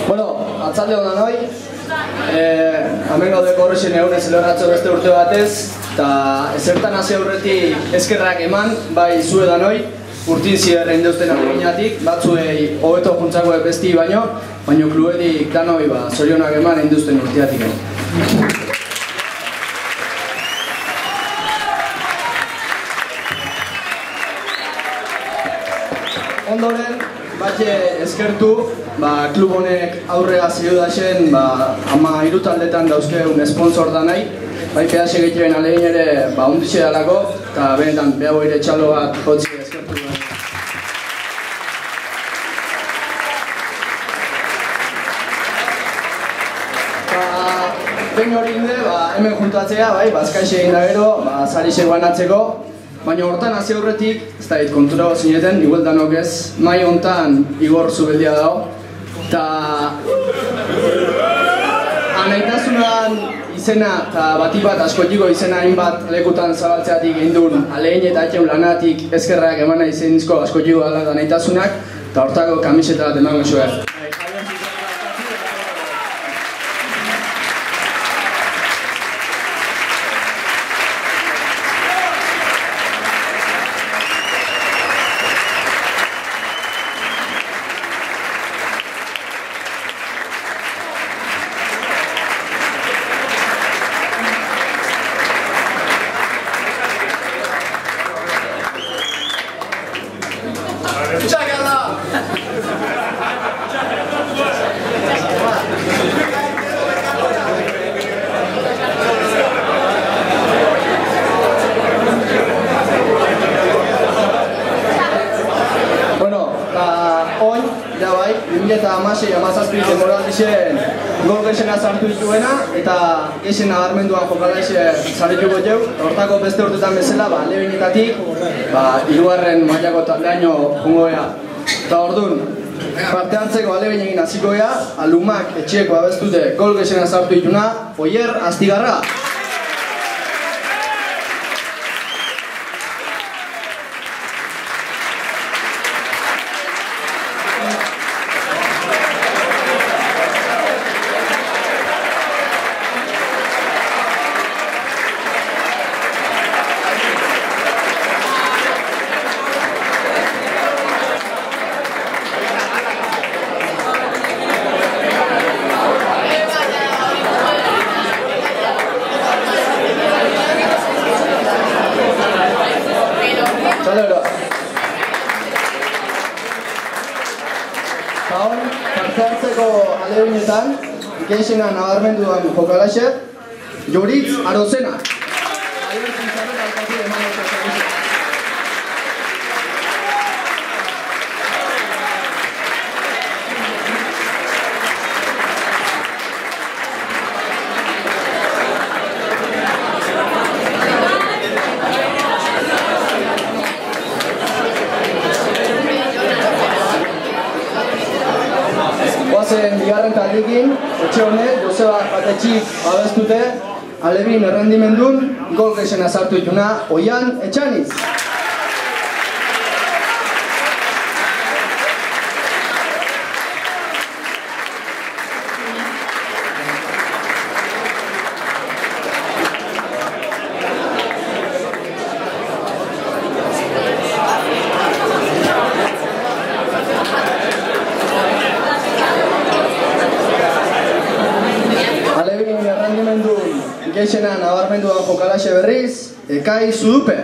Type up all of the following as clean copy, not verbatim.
Bueno, atzalde honan hoi, hemen gaudeko horrexen egunez zelebratzen beste urte batez, eta ezertan hasi aurretik eskerrak eman, bai zuedan hoi, urtin ziberrein deusten aleginatik, batzuei hobeto juntzako besti baino klubetik danoi zorionak eman induzten urteatik. Ondoren, batxe eskertu, klub honek aurrera ziudaxen 13 taldetan dauzkeun sponsor da nahi, bai pedaxe gehituen alegin ere onditxe dalako, eta benetan behago ere txalo bat hotzi eskertu. Behin hori inde, hemen juntatzea, bazkaixe egin da gero, zarixe banatzeko, baina hortan hasi aurretik, ez da kontura zineten, igual danok ez, mai hontan Igor Zubeldia dago, eta anaitasunan izena eta batik bat askotiko izena hainbat lekutan zabaltzeatik egin duen alegin eta etxeun lanatik eskerrak emana izenizko askotiko gala anaitasunak, eta hortako kamiseta bat emango zuen. Gol gexena sartu dituena eta gexena nabarmenduan jokalaixe zarituko jau. Hortako beste urtetan bezala, Lebinetatik, hirugarren mailako taldeaino jungo ea. Eta orduan, parte hartzeko Lebin egin hasiko ea, Alumak etxeko abestute gol gexena sartu dituna, Oier Astigarraga. Geixena nabarmenduan jokalaxe, Joritz Arozena. Oazen bigarren taldekin, etxe honek, Joseba Batetxik abestute, Alebin errendimendun, gol gexena sartu dituna, Oian Etxaniz. Geixena nabarmenduan jokalaxe berriz, Ekai Zudupe.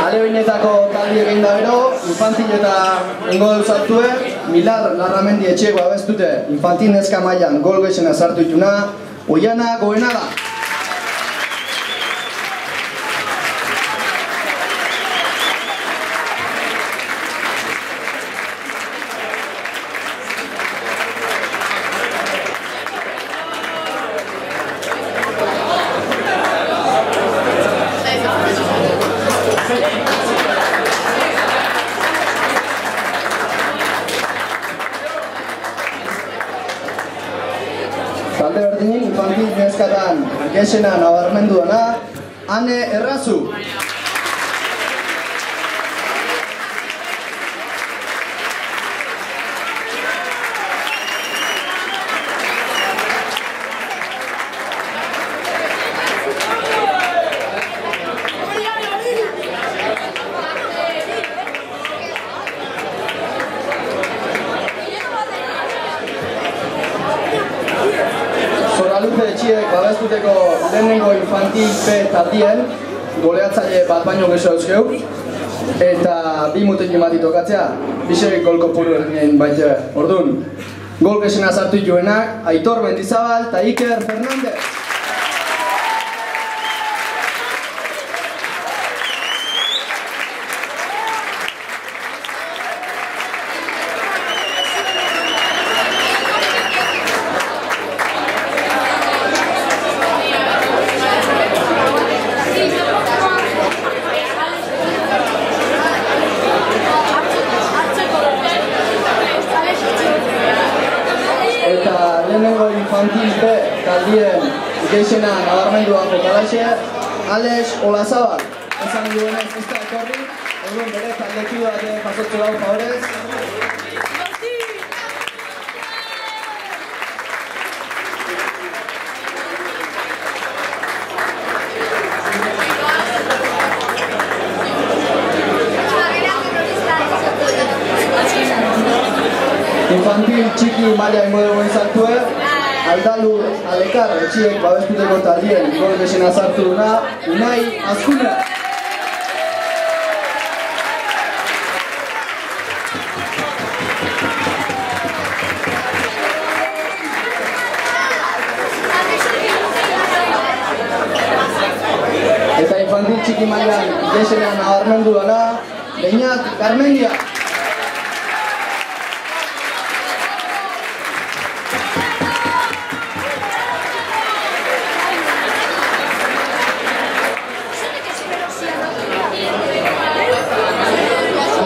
Alebinetako taldi egin da bero, infantil eta ingo deuzartue, Milar Larramendi etxeko abestute infantil neska mailan gol gexena sartu dituna, Oiana Goenaga. Talde berdinin infantil neskatan gexena nabarmendu dena, Ane Errazu. Zoraluze etxiek babestuteko lehenengo infantil B taldien goleatzaile bat baino gezo euskeu eta bi mutekin bat itokatzea, bisek gol kopuru egin baita. Orduan, gol gezena sartu joenak Aitor Mendizabal eta Iker Fernandez. Eta lehenengo infantil B taldien gexena nabarmendua jokalaxe, Alex Olazabal. Esan duena ez da etorri, orduan bere taldeki bat pasotzu dago favorez. Infantil txiki maila ingo dugu izartue, Aldalu Alekar etxiek babestuteko taldien gol gezena sartu duna, Unai Azkuna. Eta infantil txiki mailan gezena nabarmendu duna, Beñat Garmendia.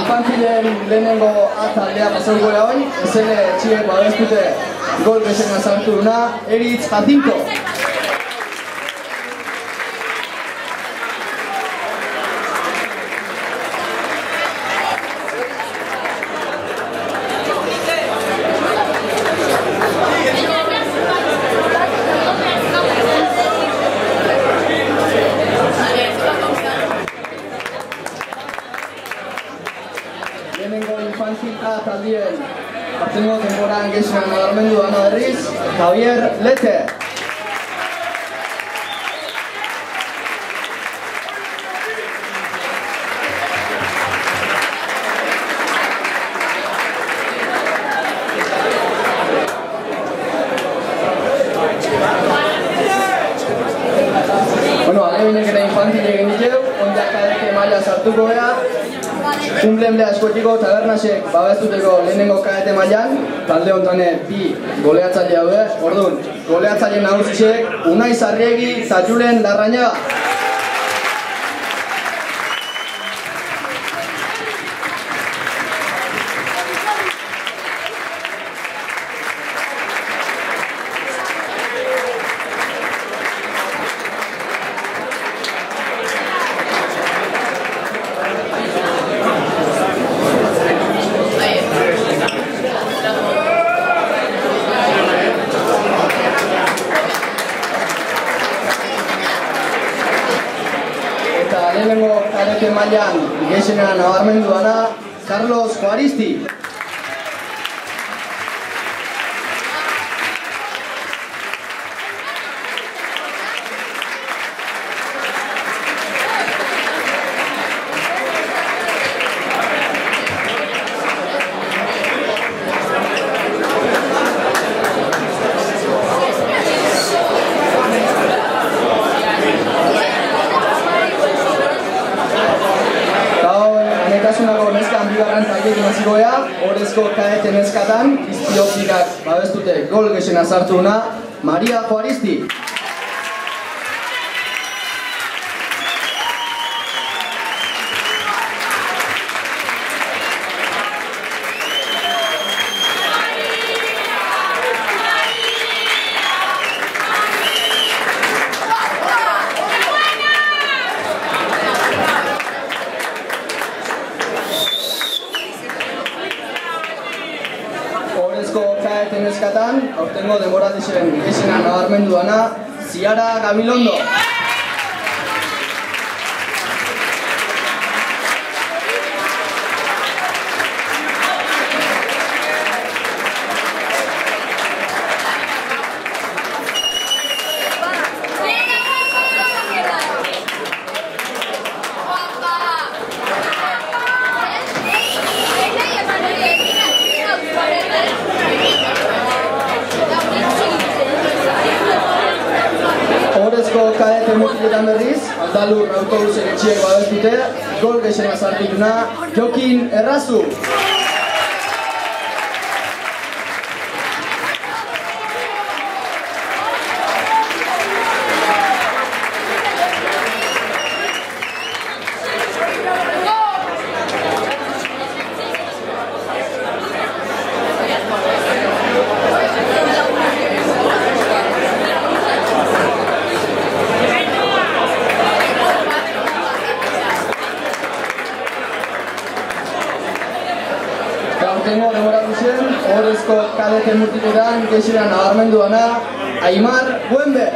Infantilen lehenengo A-taldea pasauko da hoi, ezele etxiek babestute gol gezena sartu duna, Eritz Jacinto. Lehenengo infantil A taldien hartengo temporan gezena nabarmendu dana berriz, Javier Lete. Bueno, alebinek eta infantil egin ditu, ondiak kadete maila sartuko bea. Unblemlea Eskoetiko tabernasek babestuteko lehenengo kadete mailan, talde hontane bi goleatzaile daude. Orduan, goleatzaile nagusisek Unai Sarriegi eta Julen Larrañaga. Lehenengo kadete mailan gexena nabarmendu dana, Carlos Juaristi. Anekasunako neskan bigarren taldeekin hasiko gea, orezko kadete neskatan izpioptikak babestute gol gezena sartu duna, Maria Juaristi. kadete neskatan, aurtengo demoraldisen gehiena nabarmendu dana, Ziara Gabilondo. Kadete mutiletan berriz, Aldalur autobusen etxiek babestute, gol gehiena sartituna, Jokin Errazu. Aurtengo demoraldisen, ohorezko kadete mutiletan gehiena nabarmendu dana, Aimar Buenbe.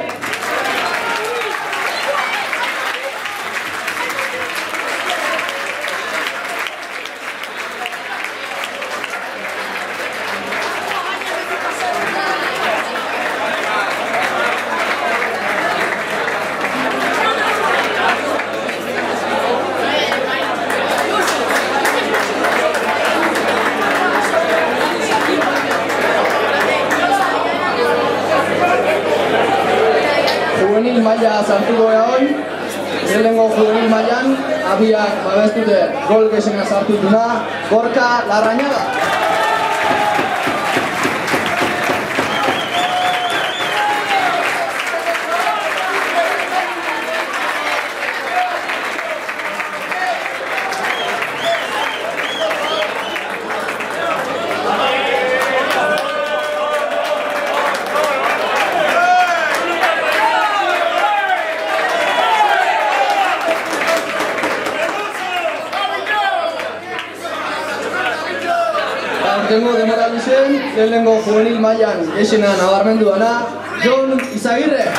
Juvenil maila sartu goea hon, lehenengo juvenil mailan, abiak babestute gol gehiena sartu duna, Gorka Larrañaga. Aurtengo demoraldisen, lehenengo juvenil mailan gehiena nabarmendu dana, Jon Izagirre.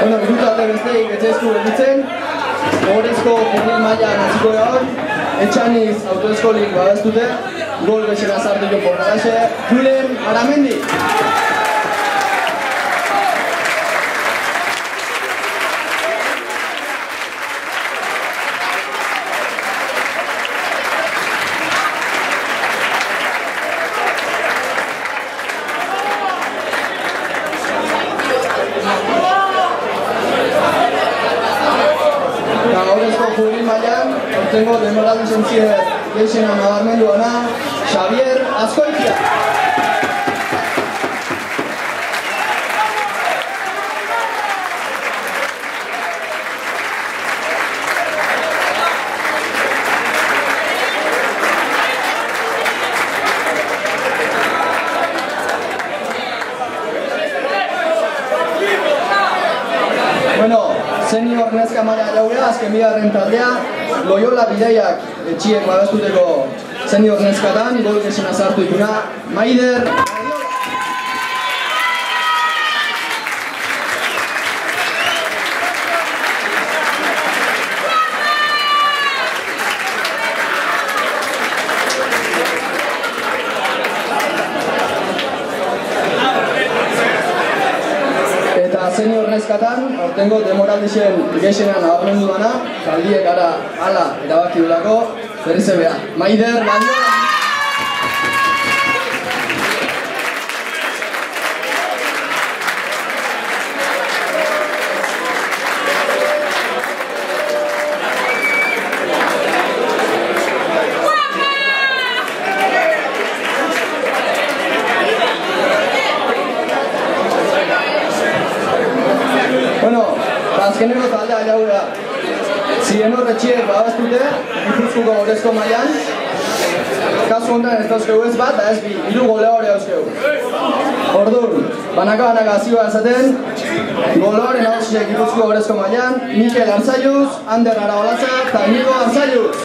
Bueno, minutu alde besteik etxeztu gelditzen, ohorezko juvenil mailan hasiko gaur, Etxaniz autoeskolik babestute, gol gehiena sartu porralaxe, Julen Aramendi. Juvenil mailan, aurtengo demoraldisen gehiena nabarmendu dana, Xavier Azkoitia. Senior neska maila jaugea, azken bigarren taldea, Loyola Bidaiak etxiek babestuteko senior neskatan, gol gehiena sartu dituna, Maider. Senior neskatan, aurtengo demoraldisen gehiena nabarmendu dana, taldiek hala erabaki dulako, berriz ebea, Maider Badiola. azkeneko taldea jau da. Zienor etxiek babestute, Gipuzkoako gorezko mailan. Kasu honetan ez dauzkegu ez bat, da ez bi, 3 goleadore dauzkegu. Orduan, banaka zioa esaten, goleadore nagusiek Gipuzkoako gorezko mailan, Mikel Arzalluz, Ander Araolaza eta Niko Arzalluz.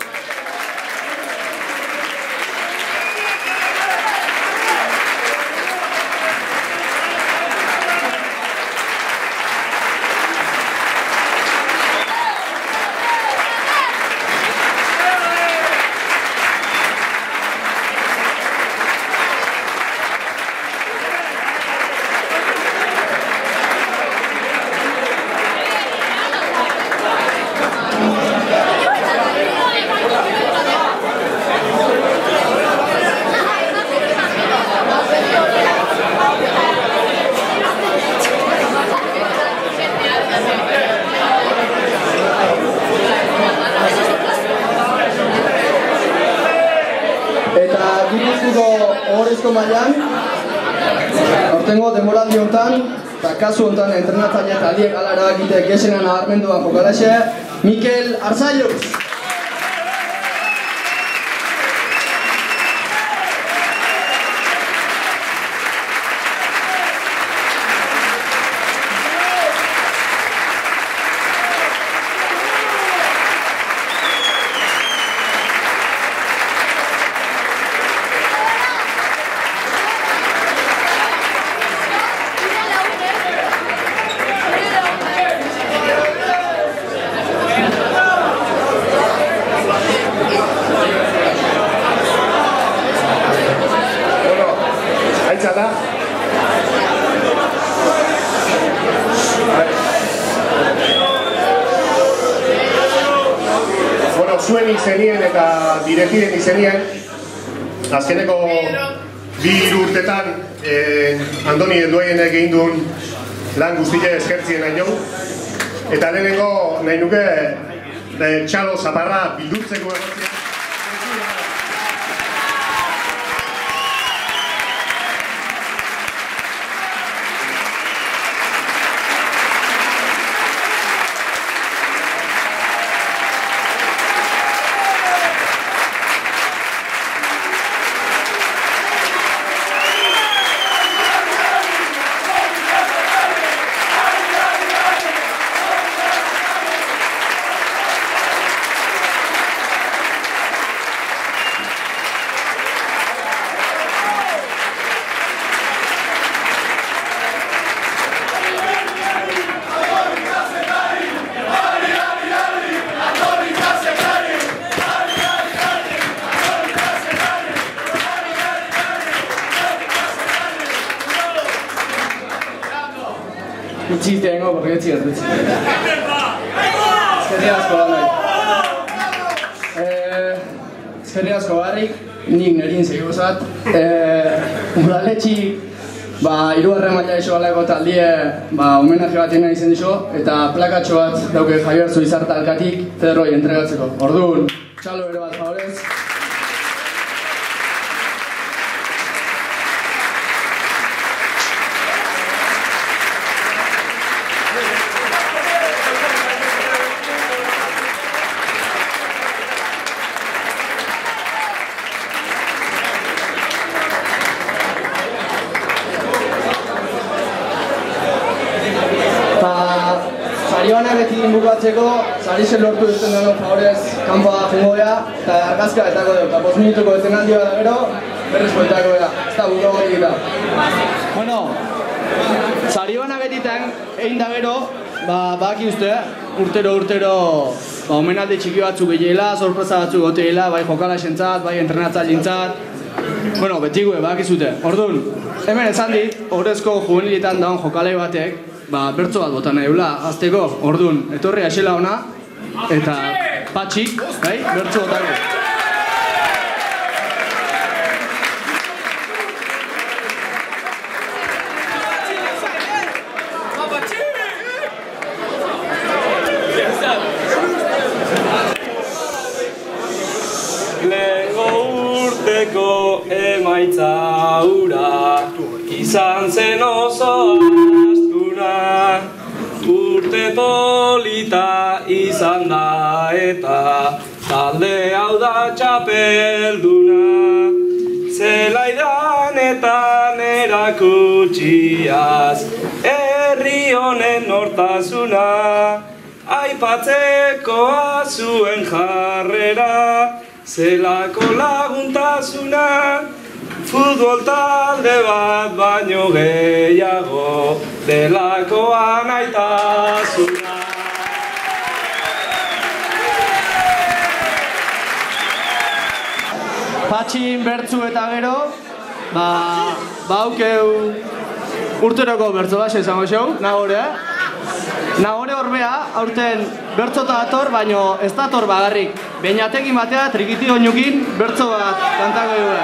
Hortengo demoraldi honetan, eta kasu honetan entrenatzaile eta aldiek ala erabakitek Gesena nabarmenduan jokalaxe, Mikel Arzalluz. Zuen izenien eta direktiben izenien, azkeneko 2 urtetan Andoni Elduaienek egin duen lan guztia eskertzien nahi dugu. Eta lehenengo nahi nuke txalo zaparra bildurtzeko egotzea. Utsi tengo, porque ez zigat betzi. Ezkerri asko bandai. Ezkerri asko barrik, nik nerin segibu zat. Udaletxi, 3. maila iso galeko taldie homenaje bat egin izen diso, eta plakatxo bat dauke Javier Zuizarta alkatik Pedroi entregatzeko. Orduan, txalo ere bat favorez. Sarioana beti bukatzeko, sarisen lortu duten denon favorez kanpoa jungo gea, eta argazka betako dut, eta 5 minutuko etenaldi bat da gero, berriz bueltako gea, ez da buka hori gita. Bueno, Sarioana betitan egin da gero, baki uste, urtero omenaldi txiki batzuk gehiela, sorpresa batzuk goteela, bai jokalaxentzat, bai entrenatzaileentzat. Bueno, betikue, baki zute. Orduan, hemen esan dit, horrezko juvenilitan daun jokalai batek, bertso bat botan nahi dula, azteko, orduan, etorri asela ona, eta patxik, bertso botako. Lehengo urteko emaitza hura, izan zen oso astuna, urte polita izan da eta talde hau da txapelduna. Zelaidanetan erakutsiaz herri honen nortasuna, aipatzekoa zuen jarrera, zelako laguntasuna, futbol talde bat baino gehiago, delakoa naitasuna. Patxin bertzu eta gero, haukeu urteroko bertzo bat izango xau, Nagore. Nagore horbea, aurten bertzota dator, baino ez dator bagarrik. Beñatekin batea, trikiti oinukin, bertzo bat kantako dugu.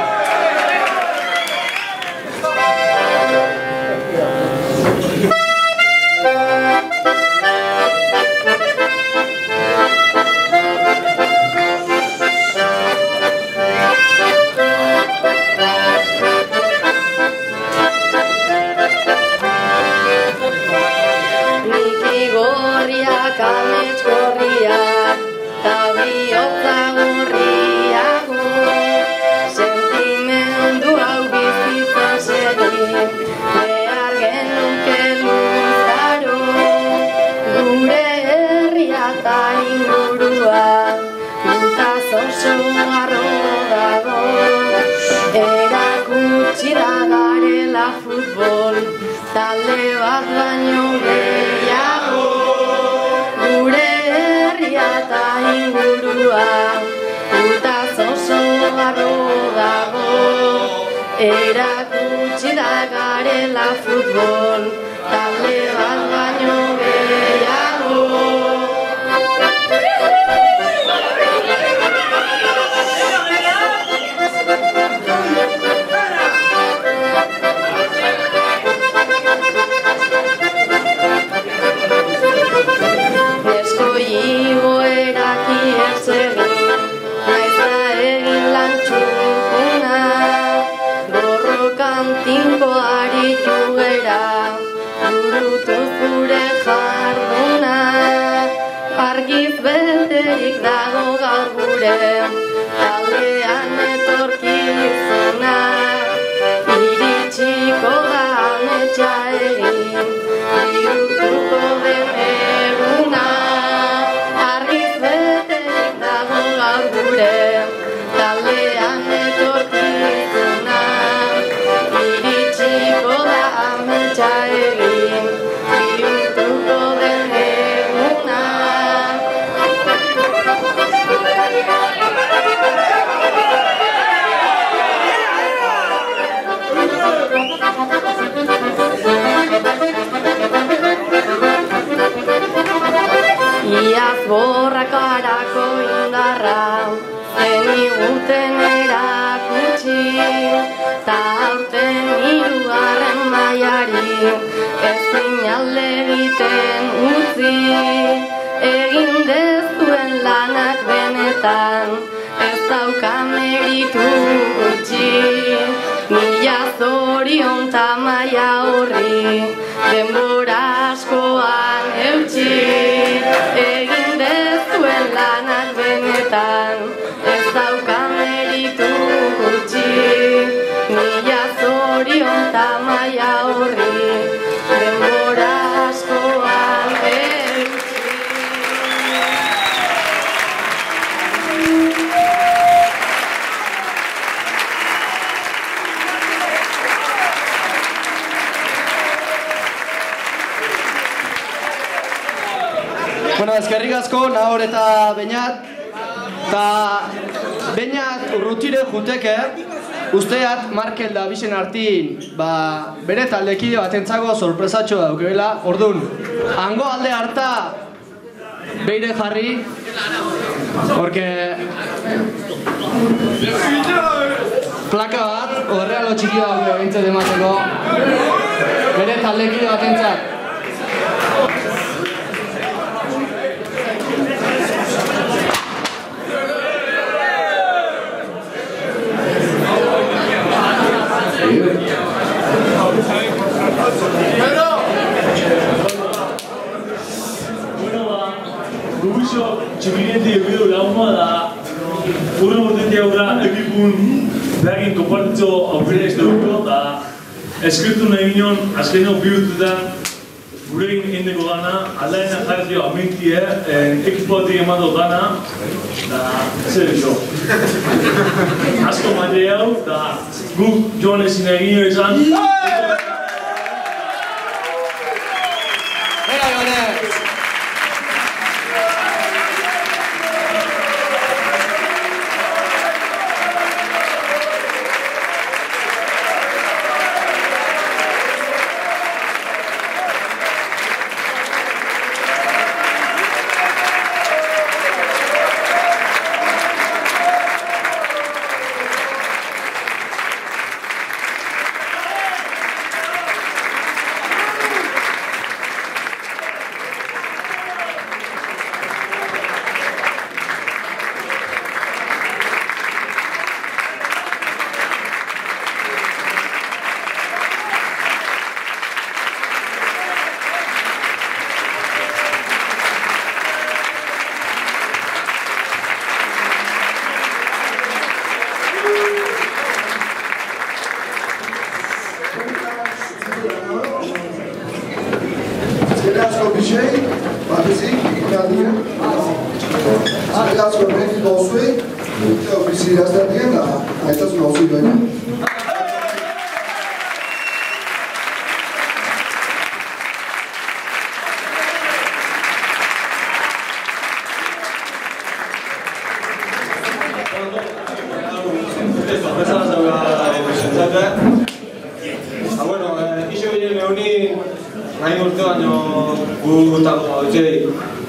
Amets gorriak, ta bihotza gorriago, sentimendu hau bizitzen segin, behar genuke luzaro, gure herria ta ingurua, gutaz oso harro dago, erakutsi da garela futbol, talde bat baino gehiago. Gure herria eta ingurua, gutaz oso harro dago, erakutsi da garela futbol, talde bat baino gehiago. Tinko aritu gera, burutu zure jarduna, argiz beterik dago gaur gure, taldean etorkizuna, iritsiko da ametsa egin, bihurtuko den eguna, argiz beterik dago gaur gure, taldean etorkizuna. Iritsiko da ametsa egin, bihurtuko den eguna. Iaz borrakarako indarra, zeniguten erakutsi, ta aurten hirugarren mailari, ezin alde egiten utzi, egin dezuen lanak benetan, ez dauka meritu gutxi, mila zorion ta maila horri, denbora askoan eutxi, egin dezuen lanak benetan, ez dauka meritu gutxi, mila zorion ta maila horri, denbora askoan eutxi. Bueno, eskerrik asko, Nagor eta Beñat. Ta Beñat urrutire juteke, usteat Markel da bisen artin, bere taldekide batentzako sorpresatxo daukebela. Ordun, hango alde harta beire jarri, porque plaka bat, horrealo txiki dauke bintzat emateko, bere taldekide batentzat. urren urtetik aurra ekipun behagin konpartitzo aukera ez dugu eta eskriptu nahi ginen azkeneko bi urtetan gurekin indeko gana, aldaena jarretio amintie, ekipoatik emando gana, eta zer iso. Asko maile hau, eta guk joan ezin egin izan.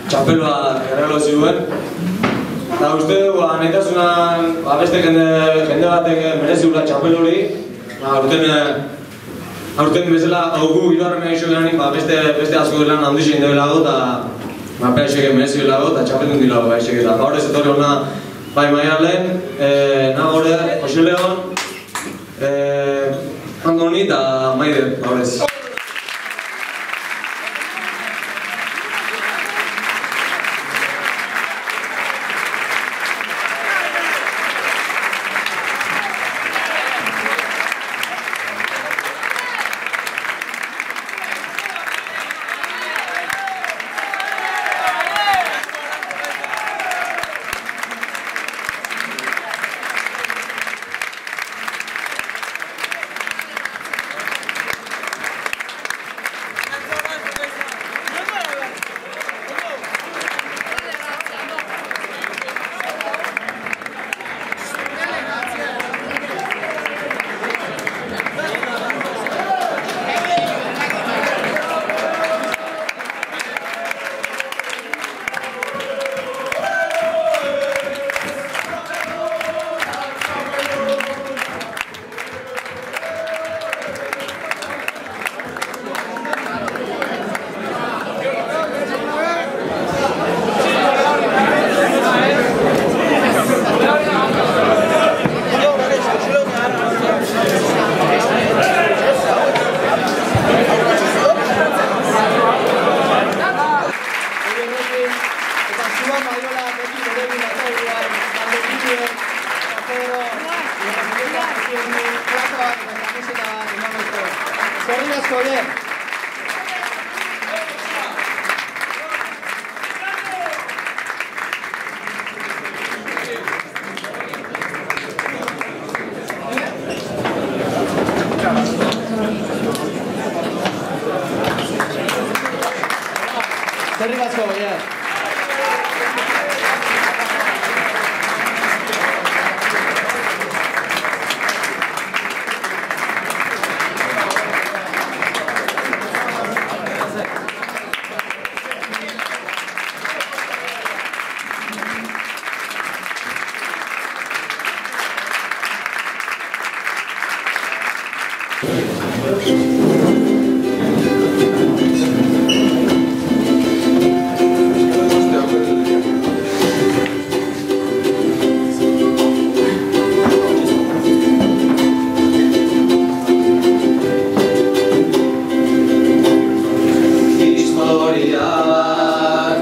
Txapelua errelo ziduen. Eta uste dugu, nahitasunan beste jende batek merezigula txapel hori. Aurten bezala, haugu bigarren egin gehanik beste asko delan handixen debelago eta peixek merezigulago eta txapeldun dilago peixek eta gaur ez etorri hona bai Maialen, Nagore, Jose Leon, Andoni eta Maider gaur ez.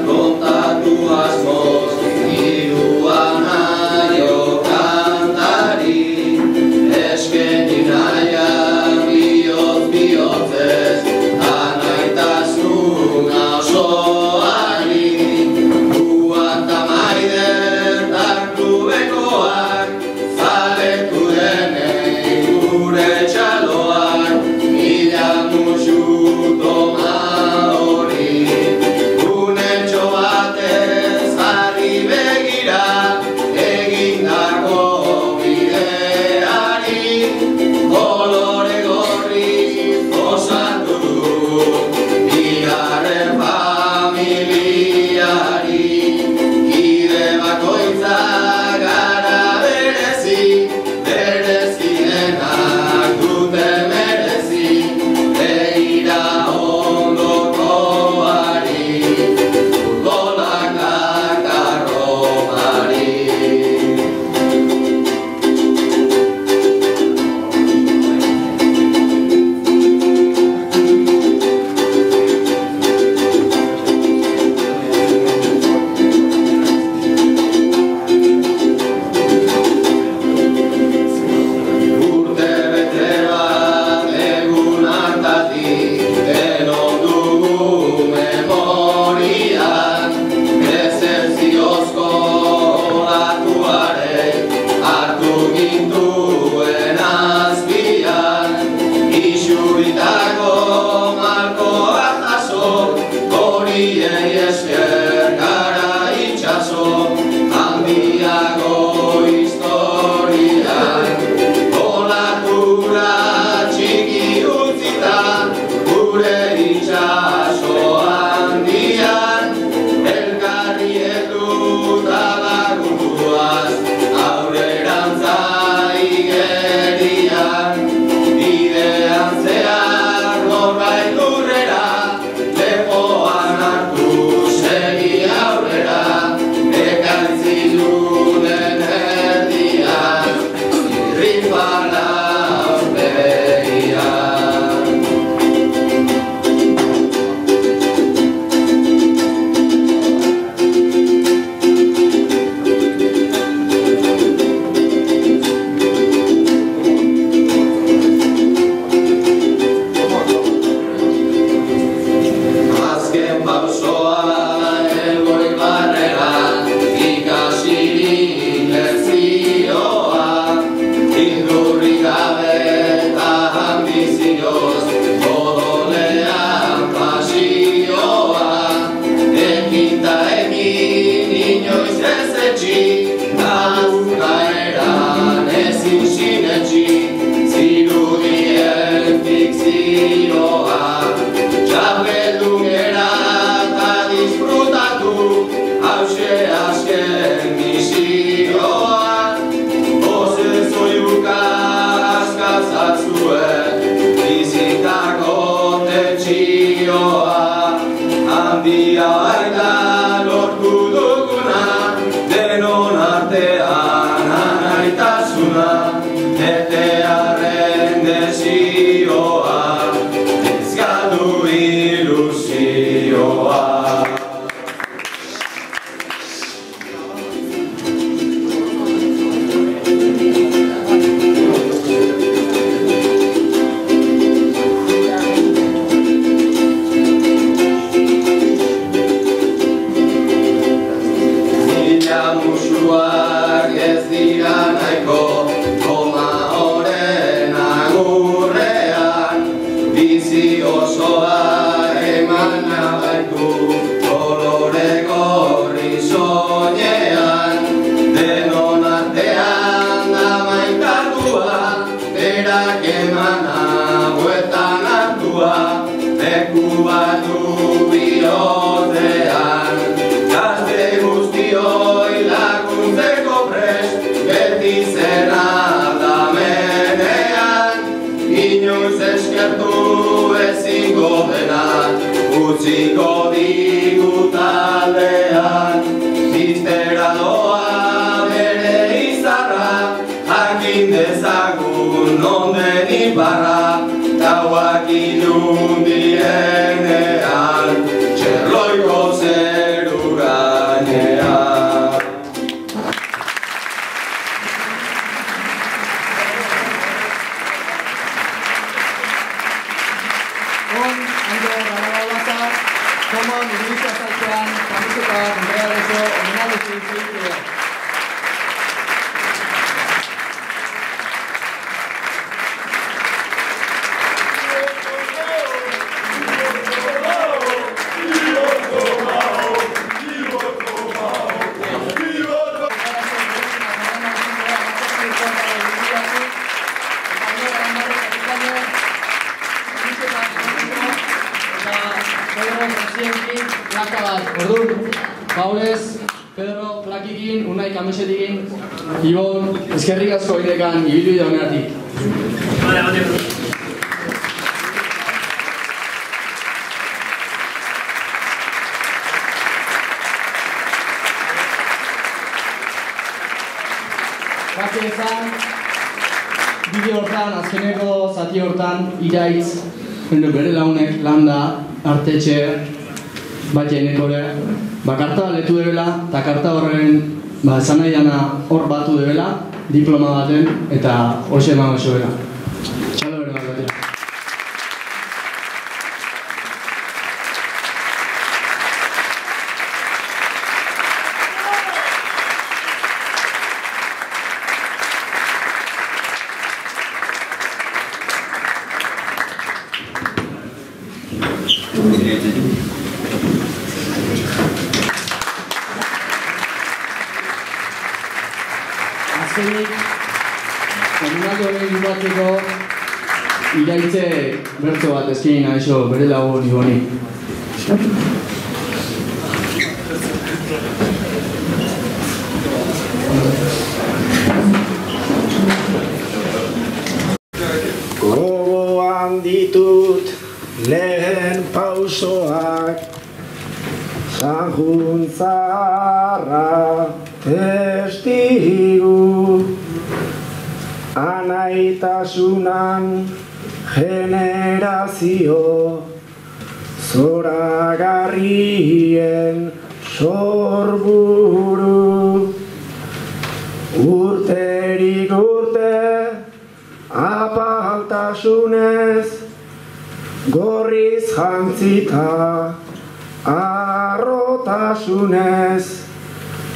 Kontatu asmoz, iruan aio dira nahiko, koma horren agurrean, bizi osoa eman nabaitu, koloreko risoinean, denon artean da maitatua, berak emana bueltan hartua, leku batu bihotzean, gazte guztioi laguntzeko prest, beti zen aldamenean, inoiz eskertu ezingo dena, utziko digu taldean, biztera doa bere izarra, jakin dezagun nonden iparra, gauak ilundirenean, txerloiko zeru gainean. Ando Garababaza, como Ibilizia Zaltzean, kamiseta, enrealezo, omenalezo izaitea. Orduan, Paulez, Pedro, Plakikin, Unai Kamesetikin, Ibon, eskerrik asko idekan ibilu dauneatik. Baki ezan, bideo hortan, azkeneko zati hortan, iraitz, bere launek, landa, artetxe, bat jainekore, karta letu debela, eta karta horren esan nahi dana hor batu debela, diploma baten, eta hoxe eman oso bela. Txalo bere bat batera. Azkenik, komunaldo hori dubatzeko iraitze bertso bat ezkin nahizo bere lagun Iboni. Gogoan ditut lehen pausoak, sanjuntzarra testigu, anaitasunan generazio, zoragarrien sorburu, urterik urte apaltasunez, gorriz jantzita arrotasunez,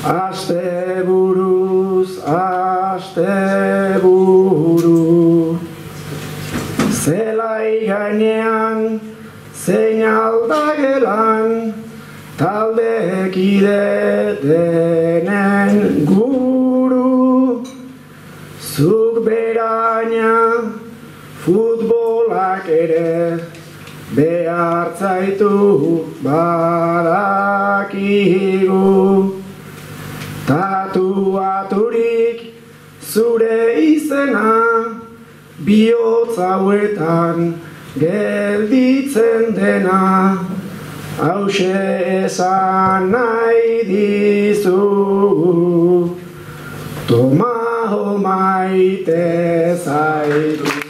aste buruz, aste buru. Zelai gainean, zein aldagelan, taldekide denen guru. Zuk beraina, futbolak ere, behartzaitu badakigu. Tatuaturik zure izena, bihotz hauetan gelditzen dena, hauxe esan nahi dizugu, toma maite zaitu.